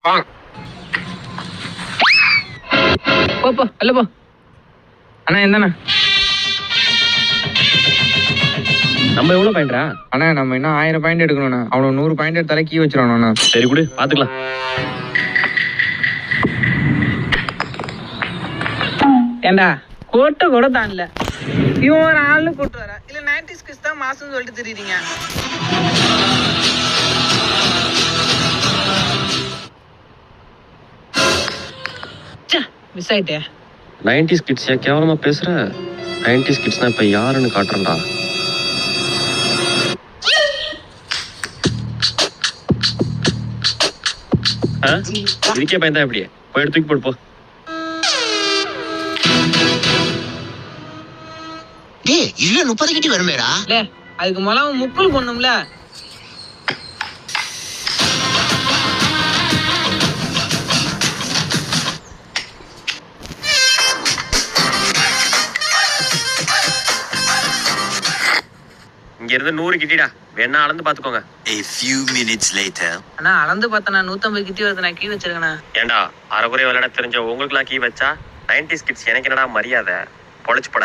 போ அல்ல போ அண்ணா. என்னண்ணா நம்ம எவ்வளவு பாயிண்டா? அண்ணா நம்ம இன்னும் 1000 பாயிண்ட் எடுக்கணும்ண்ணா. அவனுக்கு 100 பாயிண்ட் எடுத்தாலே கீ வச்சிடணும்ண்ணா. சரி குடு, பாத்துக்கலாம். ஏண்டா கோட்டை கூட தான்ல இவன் ஒரு ஆள்னு கூட்டு வர இல்ல 90s கிட்ஸ் தான் மாசம் சொல்லிட்டு தெரியுறீங்க. மிஸ் ஆயிட்டே. 90s கிட்ஸ் கேவலமா பேசுற. 90s கிட்ஸ்னா இப்ப யாருன்னு காட்டுறேன்டா. இதுக்கே பயந்தா எப்படியே போய் எடுத்துக்கு போடு போ. டேய் இல்ல 30 கிட்டி வருமேடா. லே அதுக்கு முதல்ல முக்குள் பண்ணும்ல. இங்க இருந்து 100 கிட்டிடா. வேணா அளந்து பாத்துக்கோங்க. A few minutes later. அண்ணா அளந்து பார்த்தனா 150 கிட்டி வருது. நான் கீ வச்சிருக்கேண்ணா. ஏண்டா அரைகுறை விளையாட தெரிஞ்ச உங்களுக்கு எல்லாம் கீ வச்சா 90s கிட்ஸ் எனக்கு என்னடா மரியாதை? பொழைச்சு போட.